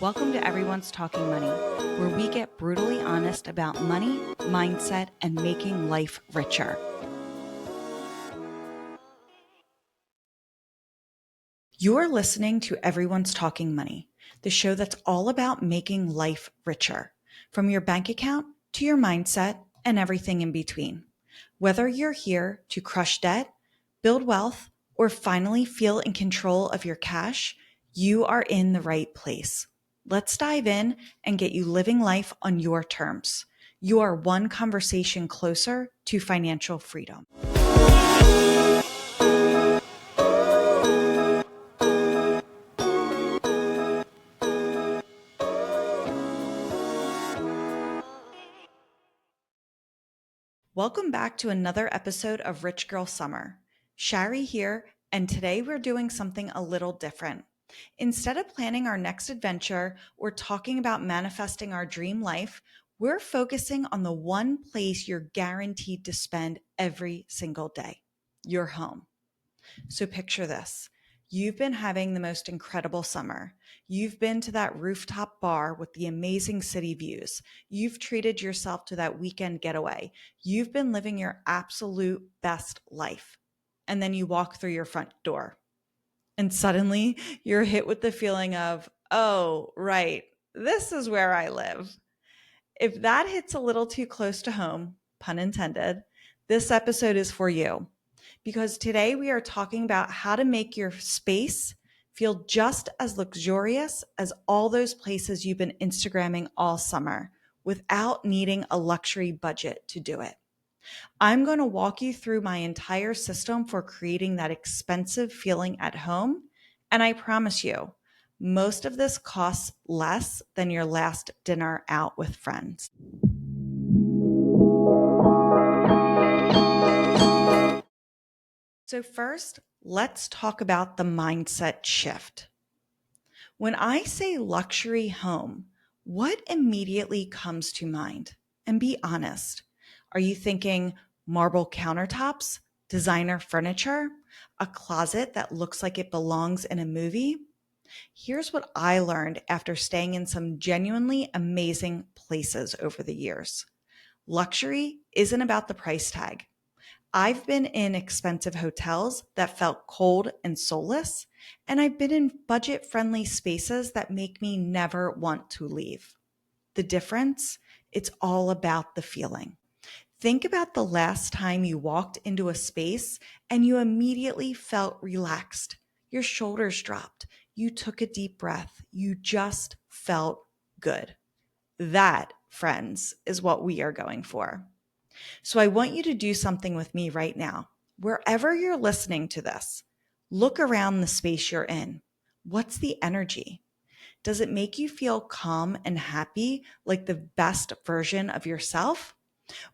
Welcome to Everyone's Talking Money, where we get brutally honest about money, mindset, and making life richer. You're listening to Everyone's Talking Money, the show that's all about making life richer, from your bank account to your mindset and everything in between. Whether you're here to crush debt, build wealth, or finally feel in control of your cash, you are in the right place. Let's dive in and get you living life on your terms. You are one conversation closer to financial freedom. Welcome back to another episode of Rich Girl Summer. Shari here, and today we're doing something a little different. Instead of planning our next adventure or talking about manifesting our dream life, we're focusing on the one place you're guaranteed to spend every single day, your home. So picture this. You've been having the most incredible summer. You've been to that rooftop bar with the amazing city views. You've treated yourself to that weekend getaway. You've been living your absolute best life. And then you walk through your front door. And suddenly you're hit with the feeling of, oh, right, this is where I live. If that hits a little too close to home, pun intended, this episode is for you. Because today we are talking about how to make your space feel just as luxurious as all those places you've been Instagramming all summer without needing a luxury budget to do it. I'm going to walk you through my entire system for creating that expensive feeling at home. And I promise you, most of this costs less than your last dinner out with friends. So first, let's talk about the mindset shift. When I say luxury home, what immediately comes to mind? And be honest. Are you thinking marble countertops, designer furniture, a closet that looks like it belongs in a movie? Here's what I learned after staying in some genuinely amazing places over the years. Luxury isn't about the price tag. I've been in expensive hotels that felt cold and soulless, and I've been in budget-friendly spaces that make me never want to leave. The difference? It's all about the feeling. Think about the last time you walked into a space and you immediately felt relaxed. Your shoulders dropped. You took a deep breath. You just felt good. That, friends, is what we are going for. So I want you to do something with me right now. Wherever you're listening to this, look around the space you're in. What's the energy? Does it make you feel calm and happy, like the best version of yourself?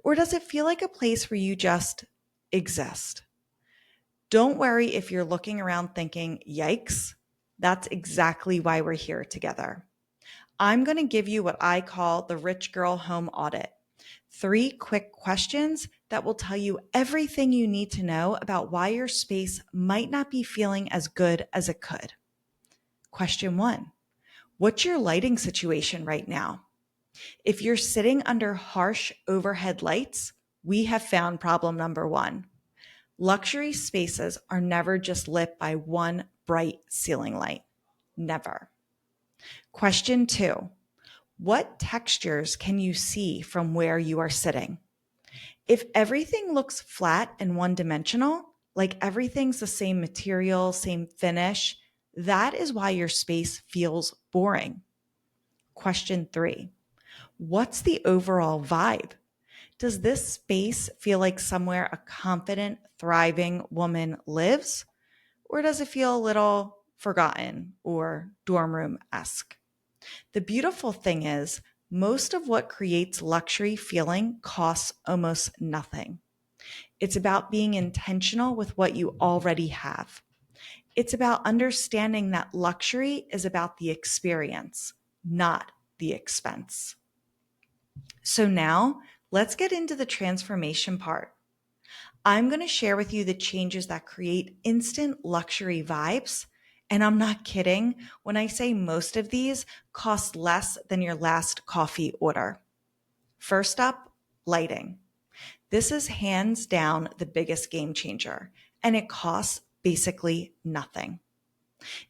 Or does it feel like a place where you just exist? Don't worry if you're looking around thinking, yikes, that's exactly why we're here together. I'm going to give you what I call the Rich Girl Home Audit. 3 quick questions that will tell you everything you need to know about why your space might not be feeling as good as it could. Question 1, what's your lighting situation right now? If you're sitting under harsh overhead lights, we have found problem number 1. Luxury spaces are never just lit by one bright ceiling light. Never. Question 2, what textures can you see from where you are sitting? If everything looks flat and one-dimensional, like everything's the same material, same finish, that is why your space feels boring. Question 3, what's the overall vibe? Does this space feel like somewhere a confident, thriving woman lives? Or does it feel a little forgotten or dorm room-esque? The beautiful thing is, most of what creates luxury feeling costs almost nothing. It's about being intentional with what you already have. It's about understanding that luxury is about the experience, not the expense. So now let's get into the transformation part. I'm going to share with you the changes that create instant luxury vibes And I'm not kidding when I say most of these cost less than your last coffee order. First up, lighting. This is hands down the biggest game changer, and it costs basically nothing.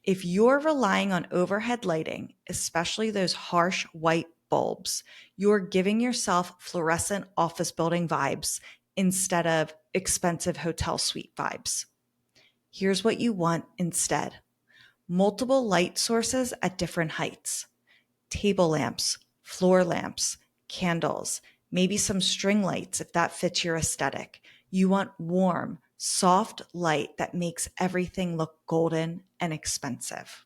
If you're relying on overhead lighting, especially those harsh white bulbs, you're giving yourself fluorescent office building vibes instead of expensive hotel suite vibes. Here's what you want instead: multiple light sources at different heights, table lamps, floor lamps, candles, maybe some string lights if that fits your aesthetic. You want warm, soft light that makes everything look golden and expensive.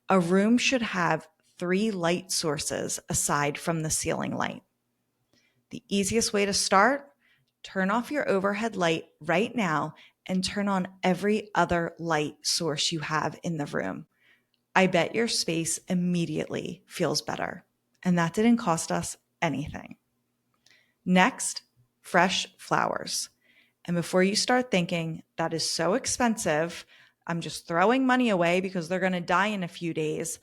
A room should have 3 light sources aside from the ceiling light. The easiest way to start: turn off your overhead light right now and turn on every other light source you have in the room. I bet your space immediately feels better. And that didn't cost us anything. Next, fresh flowers. And before you start thinking that is so expensive, I'm just throwing money away because they're going to die in a few days,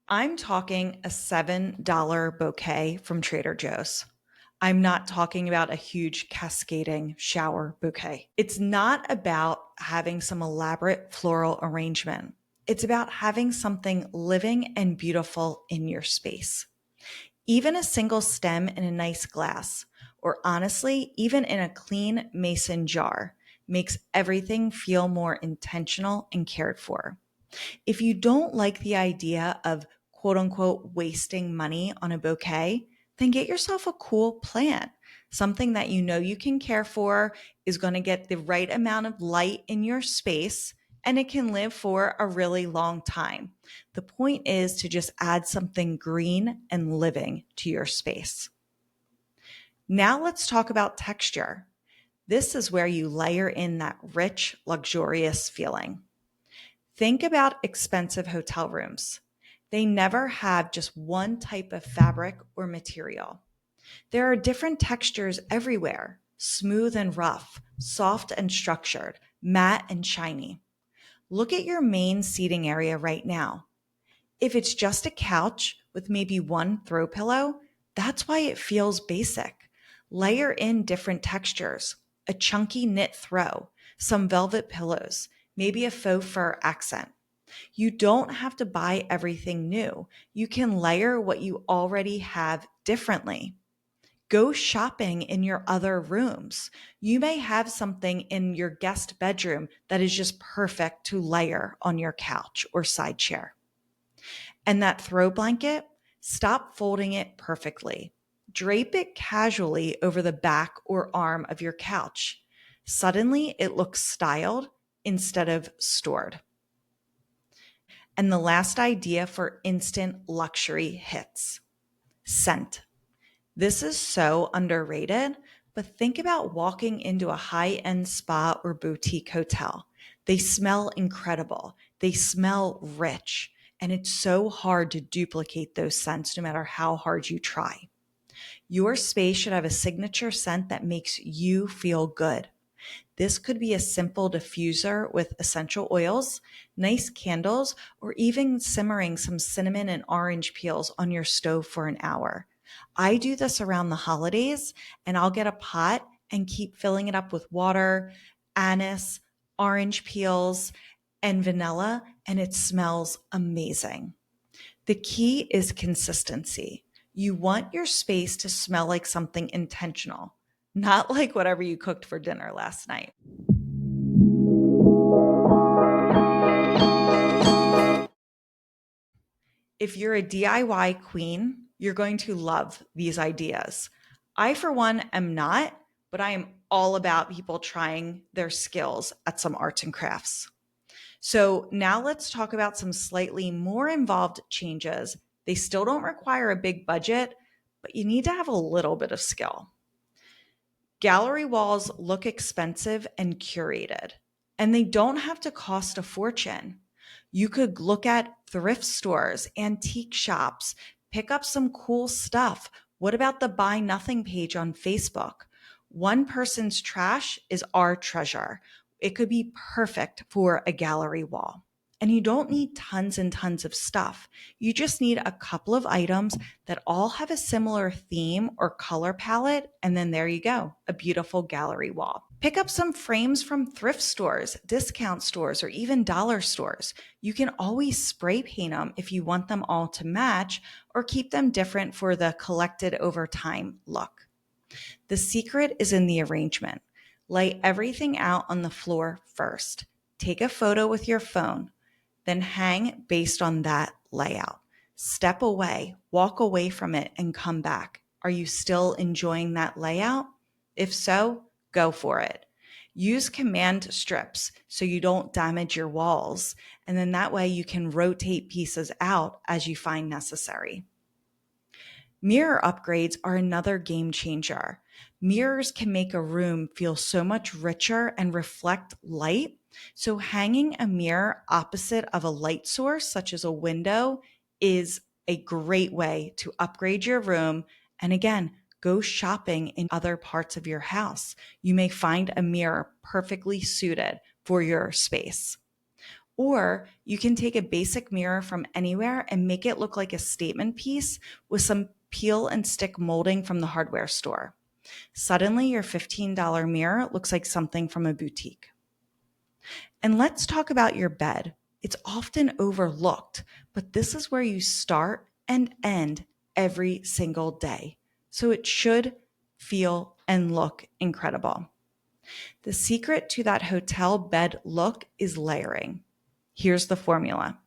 I'm talking a $7 bouquet from Trader Joe's. I'm not talking about a huge cascading shower bouquet. It's not about having some elaborate floral arrangement. It's about having something living and beautiful in your space. Even a single stem in a nice glass, or honestly, even in a clean mason jar, makes everything feel more intentional and cared for. If you don't like the idea of quote unquote wasting money on a bouquet, then get yourself a cool plant. Something that you know you can care for, is going to get the right amount of light in your space, and it can live for a really long time. The point is to just add something green and living to your space. Now let's talk about texture. This is where you layer in that rich, luxurious feeling. Think about expensive hotel rooms. They never have just one type of fabric or material. There are different textures everywhere: smooth and rough, soft and structured, matte and shiny. Look at your main seating area right now. If it's just a couch with maybe one throw pillow, that's why it feels basic. Layer in different textures: a chunky knit throw, some velvet pillows, maybe a faux fur accent. You don't have to buy everything new. You can layer what you already have differently. Go shopping in your other rooms. You may have something in your guest bedroom that is just perfect to layer on your couch or side chair. And that throw blanket, stop folding it perfectly. Drape it casually over the back or arm of your couch. Suddenly, it looks styled instead of stored. And the last idea for instant luxury hits: scent. This is so underrated, but think about walking into a high-end spa or boutique hotel. They smell incredible. They smell rich. And it's so hard to duplicate those scents no matter how hard you try. Your space should have a signature scent that makes you feel good. This could be a simple diffuser with essential oils, nice candles, or even simmering some cinnamon and orange peels on your stove for an hour. I do this around the holidays, and I'll get a pot and keep filling it up with water, anise, orange peels, and vanilla, and it smells amazing. The key is consistency. You want your space to smell like something intentional, not like whatever you cooked for dinner last night. If you're a DIY queen, you're going to love these ideas. I, for one, am not, but I am all about people trying their skills at some arts and crafts. So now let's talk about some slightly more involved changes. They still don't require a big budget, but you need to have a little bit of skill. Gallery walls look expensive and curated, and they don't have to cost a fortune. You could look at thrift stores, antique shops, pick up some cool stuff. What about the Buy Nothing page on Facebook? One person's trash is our treasure. It could be perfect for a gallery wall. And you don't need tons and tons of stuff. You just need a couple of items that all have a similar theme or color palette, and then there you go, a beautiful gallery wall. Pick up some frames from thrift stores, discount stores, or even dollar stores. You can always spray paint them if you want them all to match or keep them different for the collected over time look. The secret is in the arrangement. Lay everything out on the floor first. Take a photo with your phone, then hang based on that layout. Step away, walk away from it, and come back. Are you still enjoying that layout? If so, go for it. Use command strips so you don't damage your walls, and then that way you can rotate pieces out as you find necessary. Mirror upgrades are another game changer. Mirrors can make a room feel so much richer and reflect light. So, hanging a mirror opposite of a light source, such as a window, is a great way to upgrade your room. And again, go shopping in other parts of your house. You may find a mirror perfectly suited for your space. Or you can take a basic mirror from anywhere and make it look like a statement piece with some peel and stick molding from the hardware store. Suddenly, your $15 mirror looks like something from a boutique. And let's talk about your bed. It's often overlooked, but this is where you start and end every single day. So it should feel and look incredible. The secret to that hotel bed look is layering. Here's the formula.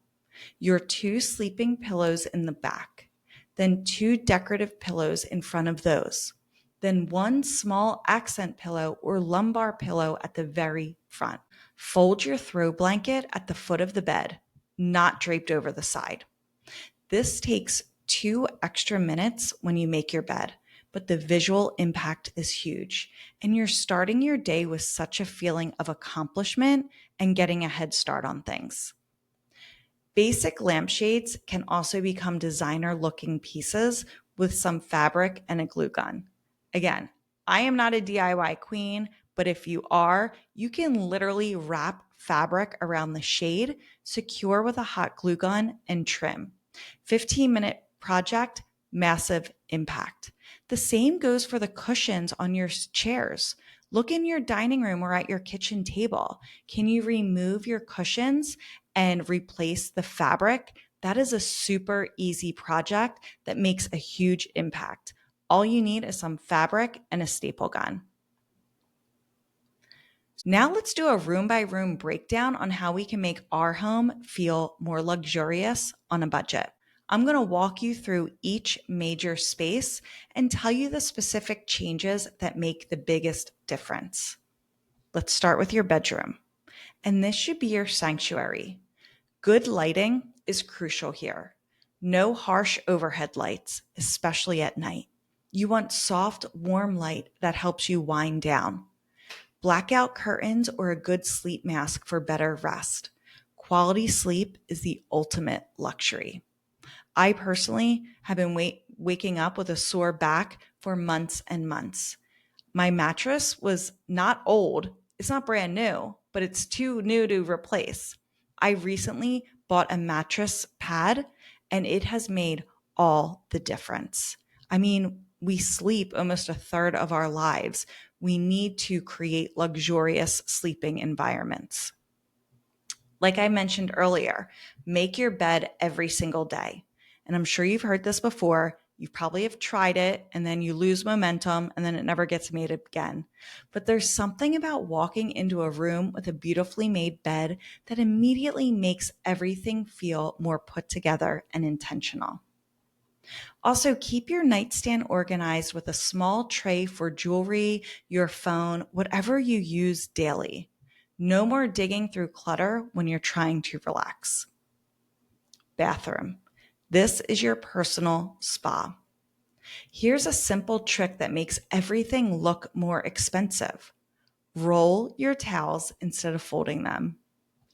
Your 2 sleeping pillows in the back, then 2 decorative pillows in front of those, then 1 small accent pillow or lumbar pillow at the very front. Fold your throw blanket at the foot of the bed, not draped over the side. This takes 2 extra minutes when you make your bed, but the visual impact is huge. And you're starting your day with such a feeling of accomplishment and getting a head start on things. Basic lampshades can also become designer looking pieces with some fabric and a glue gun. Again, I am not a DIY queen, but if you are, you can literally wrap fabric around the shade, secure with a hot glue gun, and trim. 15-minute project, massive impact. The same goes for the cushions on your chairs. Look in your dining room or at your kitchen table. Can you remove your cushions and replace the fabric? That is a super easy project that makes a huge impact. All you need is some fabric and a staple gun. Now let's do a room by room breakdown on how we can make our home feel more luxurious on a budget. I'm going to walk you through each major space and tell you the specific changes that make the biggest difference. Let's start with your bedroom. And this should be your sanctuary. Good lighting is crucial here. No harsh overhead lights, especially at night. You want soft, warm light that helps you wind down. Blackout curtains or a good sleep mask for better rest. Quality sleep is the ultimate luxury. I personally have been waking up with a sore back for months and months. My mattress was not old. It's not brand new, but it's too new to replace. I recently bought a mattress pad and it has made all the difference. I mean, we sleep almost a third of our lives. We need to create luxurious sleeping environments. Like I mentioned earlier, make your bed every single day. And I'm sure you've heard this before. You probably have tried it and then you lose momentum and then it never gets made again. But there's something about walking into a room with a beautifully made bed that immediately makes everything feel more put together and intentional. Also, keep your nightstand organized with a small tray for jewelry, your phone, whatever you use daily. No more digging through clutter when you're trying to relax. Bathroom. This is your personal spa. Here's a simple trick that makes everything look more expensive. Roll your towels instead of folding them.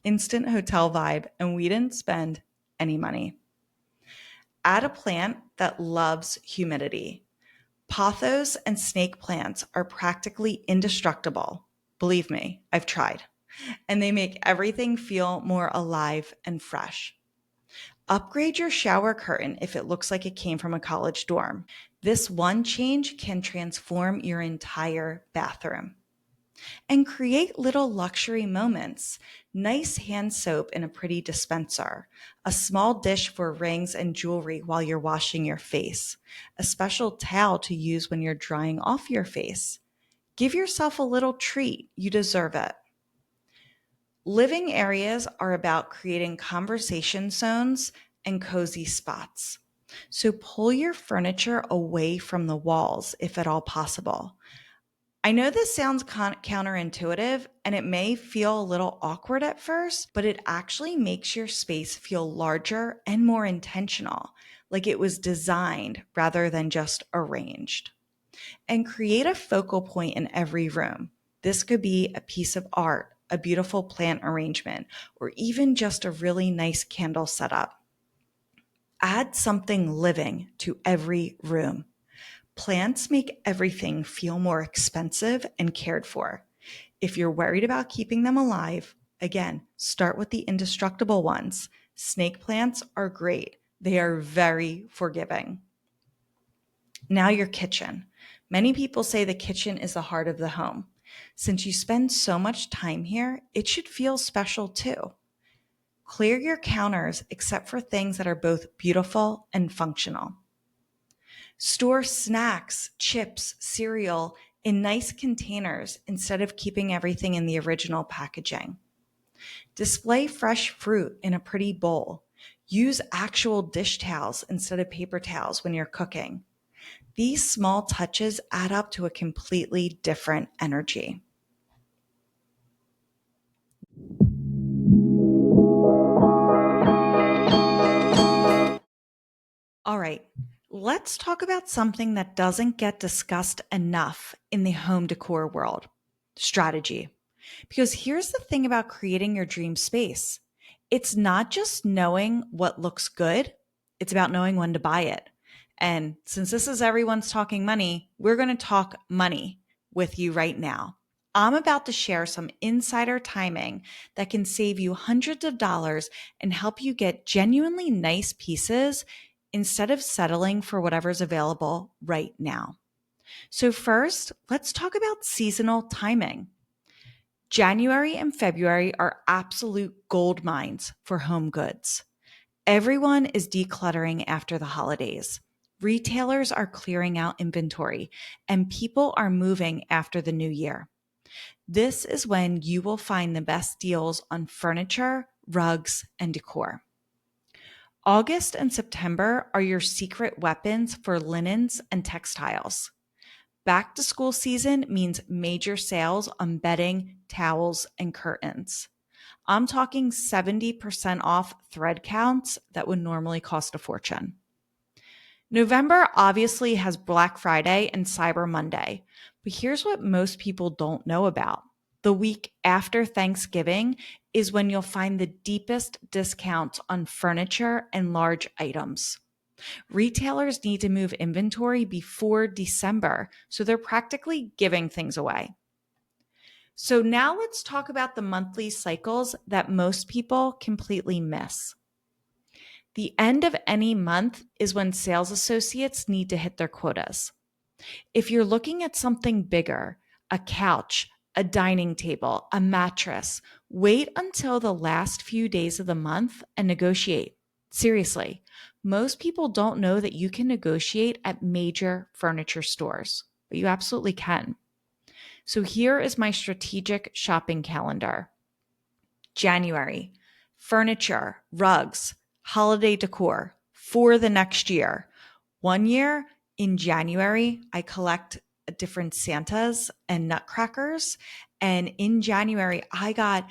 Instant hotel vibe, and we didn't spend any money. Add a plant that loves humidity. Pothos and snake plants are practically indestructible. Believe me, I've tried. and they make everything feel more alive and fresh. Upgrade your shower curtain if it looks like it came from a college dorm. This one change can transform your entire bathroom. And create little luxury moments. Nice hand soap in a pretty dispenser, a small dish for rings and jewelry while you're washing your face, a special towel to use when you're drying off your face. Give yourself a little treat. You deserve it. Living areas are about creating conversation zones and cozy spots. So pull your furniture away from the walls if at all possible. I know this sounds counterintuitive and it may feel a little awkward at first, but it actually makes your space feel larger and more intentional, like it was designed rather than just arranged. And create a focal point in every room. This could be a piece of art, a beautiful plant arrangement, or even just a really nice candle setup. Add something living to every room. Plants make everything feel more expensive and cared for. If you're worried about keeping them alive, again, start with the indestructible ones. Snake plants are great. They are very forgiving. Now, your kitchen. Many people say the kitchen is the heart of the home. Since you spend so much time here, it should feel special too. Clear your counters except for things that are both beautiful and functional. Store snacks, chips, cereal in nice containers instead of keeping everything in the original packaging. Display fresh fruit in a pretty bowl. Use actual dish towels instead of paper towels when you're cooking. These small touches add up to a completely different energy. All right, let's talk about something that doesn't get discussed enough in the home decor world: strategy. Because here's the thing about creating your dream space: it's not just knowing what looks good, it's about knowing when to buy it. And since this is everyone's talking money, we're going to talk money with you right now. I'm about to share some insider timing that can save you hundreds of dollars and help you get genuinely nice pieces instead of settling for whatever's available right now. So, first, let's talk about seasonal timing. January and February are absolute gold mines for home goods. Everyone is decluttering after the holidays. Retailers are clearing out inventory, and people are moving after the new year. This is when you will find the best deals on furniture, rugs, and decor. August and September are your secret weapons for linens and textiles. Back to school season means major sales on bedding, towels, and curtains. I'm talking 70% off thread counts that would normally cost a fortune. November obviously has Black Friday and Cyber Monday, but here's what most people don't know about. The week after Thanksgiving is when you'll find the deepest discounts on furniture and large items. Retailers need to move inventory before December, so they're practically giving things away. So now let's talk about the monthly cycles that most people completely miss. The end of any month is when sales associates need to hit their quotas. If you're looking at something bigger, a couch, a dining table, a mattress, wait until the last few days of the month and negotiate. Seriously, most people don't know that you can negotiate at major furniture stores, but you absolutely can. So here is my strategic shopping calendar. January, furniture, rugs, holiday decor for the next year. One year in January, I collect different Santas and nutcrackers. And in January, I got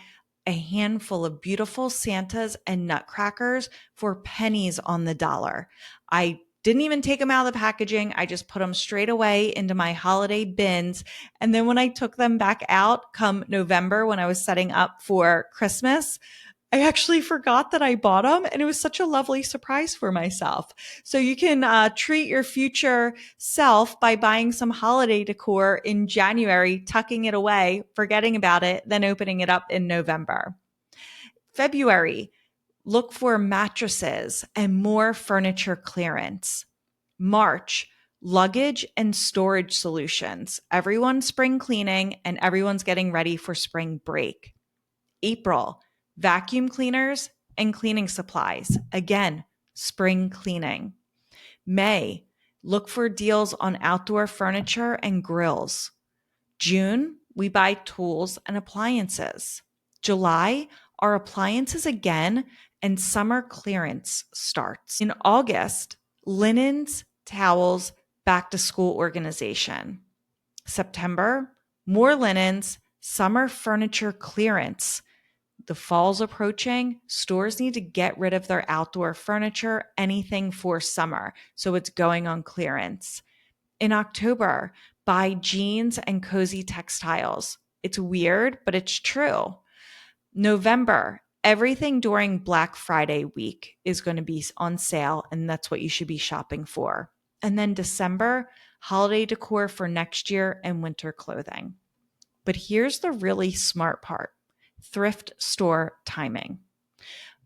a handful of beautiful Santas and nutcrackers for pennies on the dollar. I didn't even take them out of the packaging. I just put them straight away into my holiday bins. And then when I took them back out come November, when I was setting up for Christmas, I actually forgot that I bought them, and it was such a lovely surprise for myself. So you can treat your future self by buying some holiday decor in January, tucking it away, forgetting about it, then opening it up in November. February, look for mattresses and more furniture clearance. March, luggage and storage solutions. Everyone's spring cleaning and everyone's getting ready for spring break. April, vacuum cleaners and cleaning supplies. Again, spring cleaning. May, look for deals on outdoor furniture and grills. June, we buy tools and appliances. July, our appliances again, and summer clearance starts. In August, linens, towels, back to school organization. September, more linens, summer furniture clearance. The fall's approaching. Stores need to get rid of their outdoor furniture, anything for summer. So it's going on clearance. In October, buy jeans and cozy textiles. It's weird, but it's true. November, everything during Black Friday week is going to be on sale, and that's what you should be shopping for. And then December, holiday decor for next year and winter clothing. But here's the really smart part: thrift store timing.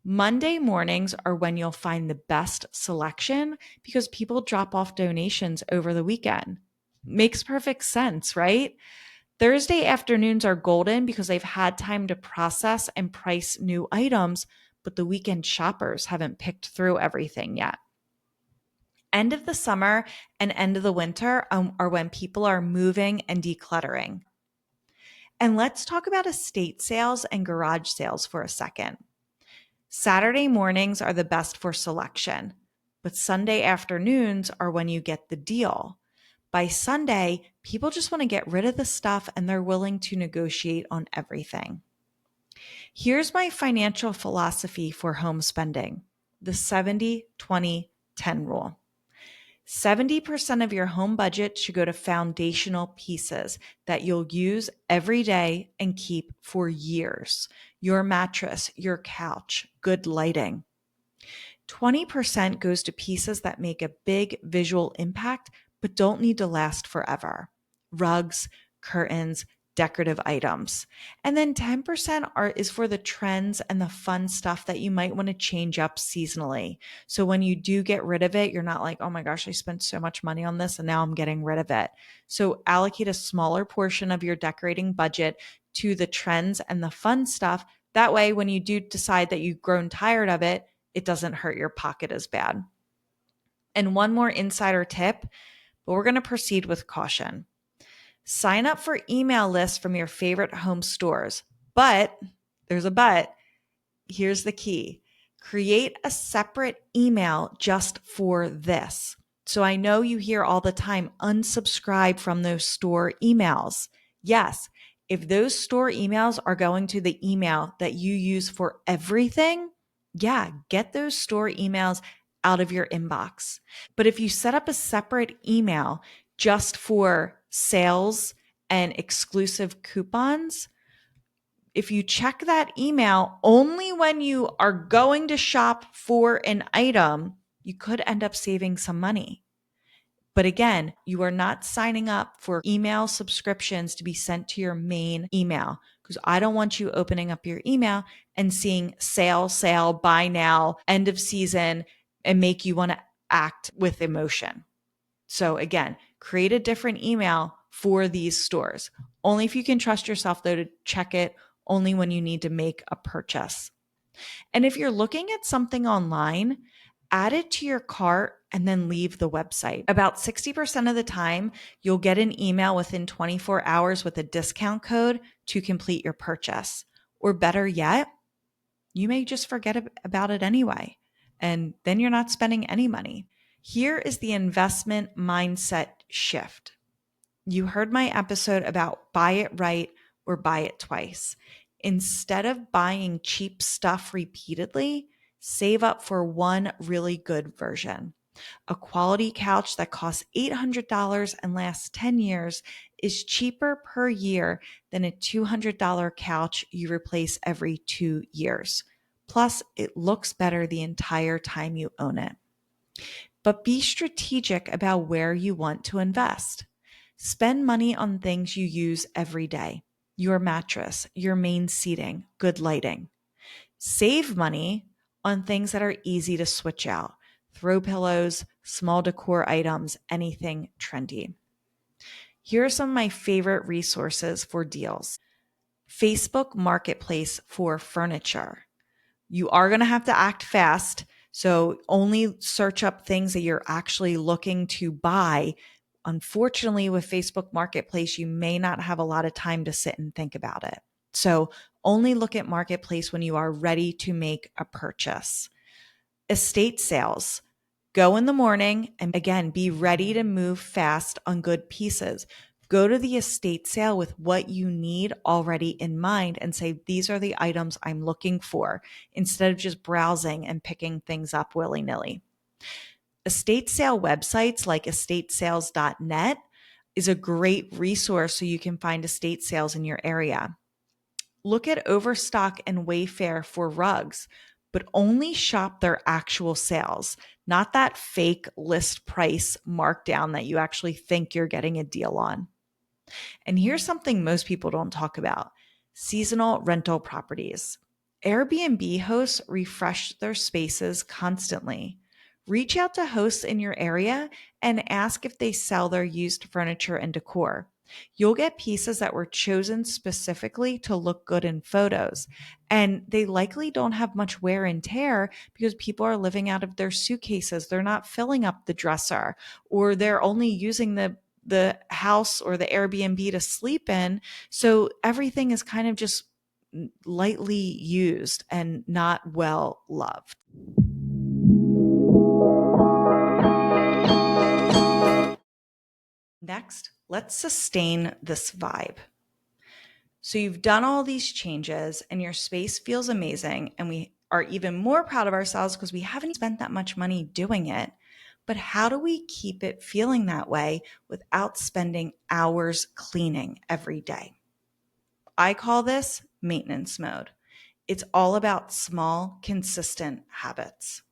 Monday mornings are when you'll find the best selection because people drop off donations over the weekend. Makes perfect sense, right? Thursday afternoons are golden because they've had time to process and price new items, but the weekend shoppers haven't picked through everything yet. End of the summer and end of the winter are when people are moving and decluttering. And let's talk about estate sales and garage sales for a second. Saturday mornings are the best for selection, but Sunday afternoons are when you get the deal. By Sunday, people just want to get rid of the stuff and they're willing to negotiate on everything. Here's my financial philosophy for home spending: the 70-20-10 rule. 70% of your home budget should go to foundational pieces that you'll use every day and keep for years. Your mattress, your couch, good lighting. 20% goes to pieces that make a big visual impact but don't need to last forever. Rugs, curtains, decorative items. And then 10% is for the trends and the fun stuff that you might want to change up seasonally. So when you do get rid of it, you're not like, oh my gosh, I spent so much money on this and now I'm getting rid of it. So allocate a smaller portion of your decorating budget to the trends and the fun stuff. That way, when you do decide that you've grown tired of it, it doesn't hurt your pocket as bad. And one more insider tip, but we're going to proceed with caution. Sign up for email lists from your favorite home stores. But there's a but. Here's the key: create a separate email just for this. So I know you hear all the time, unsubscribe from those store emails. Yes, if those store emails are going to the email that you use for everything, yeah, get those store emails out of your inbox. But if you set up a separate email just for sales and exclusive coupons, if you check that email only when you are going to shop for an item, you could end up saving some money. But again, you are not signing up for email subscriptions to be sent to your main email, because I don't want you opening up your email and seeing sale, buy now, end of season, and make you want to act with emotion. So again, create a different email for these stores. Only if you can trust yourself, though, to check it only when you need to make a purchase. And if you're looking at something online, add it to your cart and then leave the website. About 60% of the time, you'll get an email within 24 hours with a discount code to complete your purchase. Or better yet, you may just forget about it anyway, and then you're not spending any money. Here is the investment mindset shift. You heard my episode about buy it right or buy it twice. Instead of buying cheap stuff repeatedly, save up for one really good version. A quality couch that costs $800 and lasts 10 years is cheaper per year than a $200 couch you replace every 2 years. Plus, it looks better the entire time you own it. But be strategic about where you want to invest. Spend money on things you use every day: your mattress, your main seating, good lighting. Save money on things that are easy to switch out: throw pillows, small decor items, anything trendy. Here are some of my favorite resources for deals. Facebook Marketplace for furniture. You are going to have to act fast. So only search up things that you're actually looking to buy. Unfortunately, with Facebook Marketplace, you may not have a lot of time to sit and think about it. So only look at Marketplace when you are ready to make a purchase. Estate sales. Go in the morning and again, be ready to move fast on good pieces. Go to the estate sale with what you need already in mind and say, these are the items I'm looking for, instead of just browsing and picking things up willy-nilly. Estate sale websites like estatesales.net is a great resource so you can find estate sales in your area. Look at Overstock and Wayfair for rugs, but only shop their actual sales, not that fake list price markdown that you actually think you're getting a deal on. And here's something most people don't talk about: seasonal rental properties. Airbnb hosts refresh their spaces constantly. Reach out to hosts in your area and ask if they sell their used furniture and decor. You'll get pieces that were chosen specifically to look good in photos, and they likely don't have much wear and tear because people are living out of their suitcases. They're not filling up the dresser, or they're only using the house or the Airbnb to sleep in. So everything is kind of just lightly used and not well loved. Next, let's sustain this vibe. So you've done all these changes and your space feels amazing, and we are even more proud of ourselves because we haven't spent that much money doing it. But how do we keep it feeling that way without spending hours cleaning every day? I call this maintenance mode. It's all about small, consistent habits.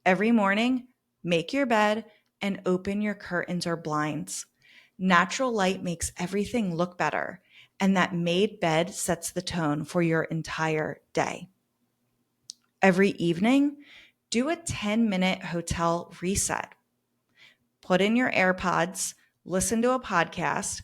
Every morning, make your bed and open your curtains or blinds. Natural light makes everything look better, and that made bed sets the tone for your entire day. Every evening, do a 10-minute hotel reset. Put in your AirPods, listen to a podcast,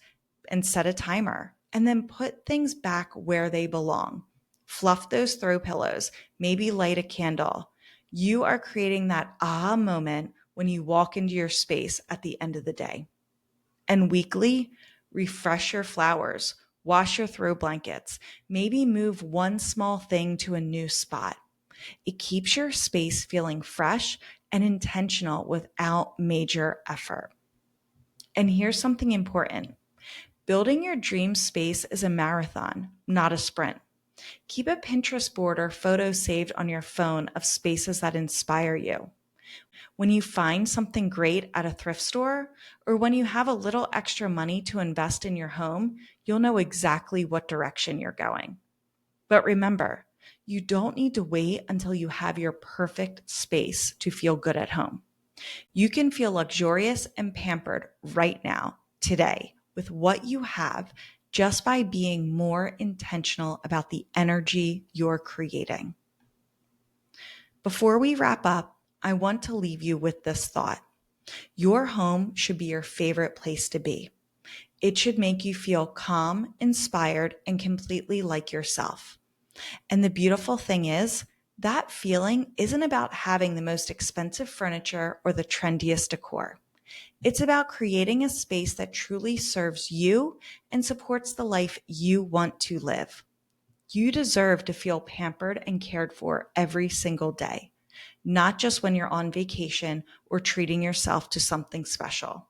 and set a timer, and then put things back where they belong. Fluff those throw pillows, maybe light a candle. You are creating that aha moment when you walk into your space at the end of the day. And weekly, refresh your flowers, wash your throw blankets, maybe move one small thing to a new spot. It keeps your space feeling fresh and intentional without major effort. And here's something important: building your dream space is a marathon, not a sprint. Keep a Pinterest board or photos saved on your phone of spaces that inspire you. When you find something great at a thrift store, or when you have a little extra money to invest in your home, you'll know exactly what direction you're going. But remember, you don't need to wait until you have your perfect space to feel good at home. You can feel luxurious and pampered right now, today, with what you have, just by being more intentional about the energy you're creating. Before we wrap up, I want to leave you with this thought. Your home should be your favorite place to be. It should make you feel calm, inspired, and completely like yourself. And the beautiful thing is, that feeling isn't about having the most expensive furniture or the trendiest decor. It's about creating a space that truly serves you and supports the life you want to live. You deserve to feel pampered and cared for every single day, not just when you're on vacation or treating yourself to something special.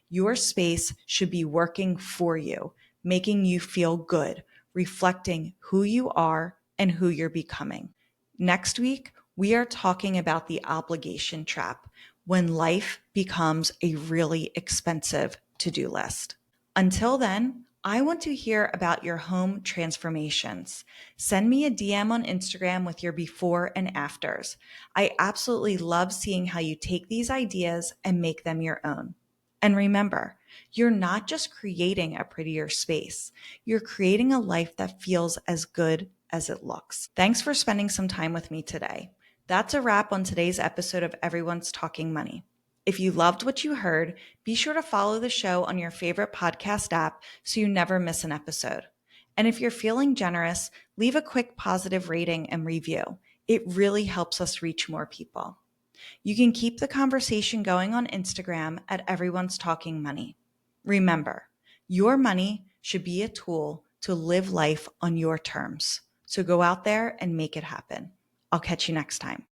Your space should be working for you, making you feel good, reflecting who you are and who you're becoming. Next week, we are talking about the obligation trap, when life becomes a really expensive to-do list. Until then, I want to hear about your home transformations. Send me a DM on Instagram with your before and afters. I absolutely love seeing how you take these ideas and make them your own. And remember, you're not just creating a prettier space, you're creating a life that feels as good as it looks. Thanks for spending some time with me today. That's a wrap on today's episode of Everyone's Talking Money. If you loved what you heard, be sure to follow the show on your favorite podcast app so you never miss an episode. And if you're feeling generous, leave a quick positive rating and review. It really helps us reach more people. You can keep the conversation going on Instagram at Everyone's Talking Money. Remember, your money should be a tool to live life on your terms. So go out there and make it happen. I'll catch you next time.